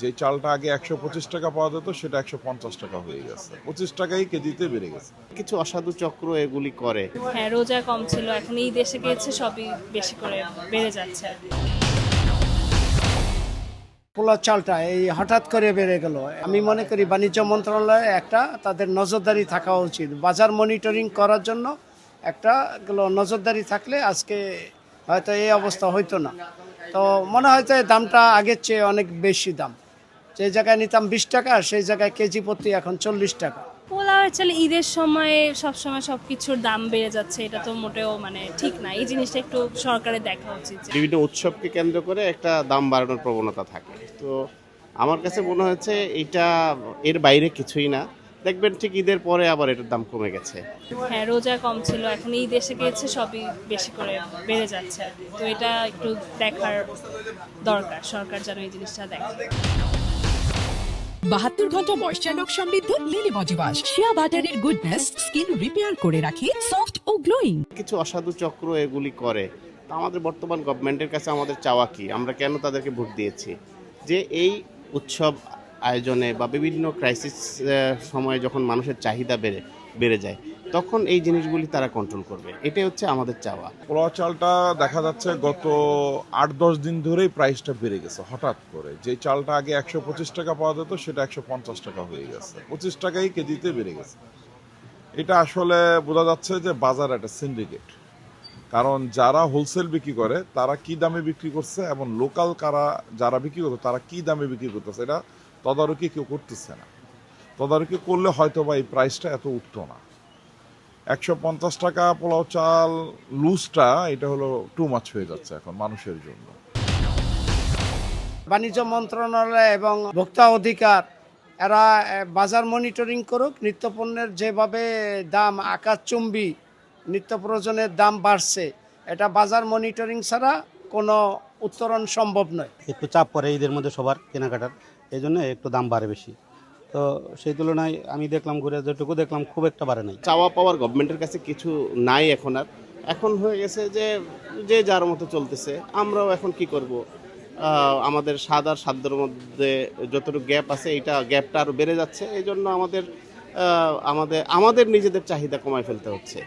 যে চালটা আগে ১২৫ টাকা পাওয়া যেত সেটা ১৫০ টাকা হয়ে গেছে, ২৫ টাকাই কেজিতে বেড়ে গেছে। কিছু অসাধু চক্র এগুলি করে। হ্যাঁ, রোজা কম ছিল, এখন ঈদ এসে গিয়েছে, সবই বেশি করে বেড়ে যাচ্ছে। পোলাও চালটা এই হঠাৎ করে বেড়ে গেল। আমি মনে করি বাণিজ্য মন্ত্রণালয়ে একটা তাদের নজরদারি থাকা উচিত, বাজার মনিটরিং করার জন্য একটা নজরদারি থাকলে আজকে হয়তো এই অবস্থা হইতো না। তো মনে হয় যে দামটা আগের চেয়ে অনেক বেশি দাম, যে জায়গায় নিতাম 20 টাকা সেই জায়গায় কেজি প্রতি এখন 40 টাকা। পোলাওয়ের চাল ঈদের সময় সবসময় সবকিছুর দাম বেড়ে যাচ্ছে, এটা তো মোটেও ঠিক না। এই জিনিসটা একটু সরকারের দেখা উচিত যে বিভিন্ন উৎসবকে কেন্দ্র করে একটা দাম বাড়ানোর প্রবণতা থাকে। তো আমার কাছে মনে হচ্ছে এটা এর বাইরে কিছুই না। দেখবেন ঠিক ঈদের পরে আবার এটার দাম কমে গেছে। হ্যাঁ, রোজা কম ছিল, এখন ঈদ এসে গিয়েছে, সবই বেশি করে বেড়ে যাচ্ছে। তো এটা একটু দেখার দরকার, সরকার যেন এই জিনিসটা দেখে। ৭২ ঘন্টা ময়েশ্চার লক সমৃদ্ধ লিলি বডি ওয়াশ, শিয়া বাটারের গুডনেস স্কিন রিপেয়ার করে রাখে সফট ও গ্লোয়িং। কিছু অসাধু চক্র এগুলি করে। তো আমাদের বর্তমান গভর্নমেন্টের কাছে আমাদের চাওয়া কি, আমরা কেন তাদেরকে ভোট দিয়েছি, যে এই উৎসব আয়োজনে বা বিভিন্ন ক্রাইসিস সময়ে যখন মানুষের চাহিদা বেড়ে যায় তখন এই জিনিসগুলি তারা কন্ট্রোল করবে, এটাই হচ্ছে আমাদের চাওয়া। পোলাও চালটা দেখা যাচ্ছে গত ৮-১০ দিন ধরেই প্রাইসটা বেড়ে গেছে হঠাৎ করে। যে চালটা আগে ১২৫ টাকা পাওয়া যেত সেটা ১৫০ টাকা হয়ে গেছে, ২৫ টাকাই কেজিতে বেড়ে গেছে। এটা আসলে বোঝা যাচ্ছে যে বাজার একটা সিন্ডিকেট। কারণ যারা হোলসেল বিক্রি করে তারা কি দামে বিক্রি করছে এবং লোকাল যারা বিক্রি করছে তারা কি দামে বিক্রি করতেছে এটা তদারকি কেউ করতেছে না। তদারকি করলে হয়তো বা এই প্রাইসটা এত উঠতো না। ১৫০ টাকা পোলাও চাল লুজটা এটা হলো টু মাচ হয়ে যাচ্ছে এখন মানুষের জন্য। বাণিজ্য মন্ত্রণালয় এবং ভোক্তা অধিকার এরা বাজার মনিটরিং করুক। নিত্যপণ্যের যেভাবে দাম আকাশচুম্বী, নিত্য প্রয়োজনের দাম বাড়ছে, এটা বাজার মনিটরিং ছাড়া কোনো উত্তরণ সম্ভব নয়। একটু চাপ পড়ে ঈদের মধ্যে সবার কেনাকাটার, এই জন্য একটু দাম বাড়ে বেশি। তো সেই তুলনায় আমি দেখলাম, ঘুরে যেটুকু দেখলাম খুব একটা বাড়ে নাই। চাওয়া পাওয়ার গভর্নমেন্টের কাছে কিছু নাই এখন আর। এখন হয়ে গেছে যে যে যার মতো চলতেছে, আমরাও এখন কি করব, আমাদের সাদার সাধ্যের মধ্যে যতটুকু গ্যাপ আছে এইটা গ্যাপটা আরও বেড়ে যাচ্ছে। এই জন্য আমাদের নিজেদের চাহিদা কমায় ফেলতে হচ্ছে।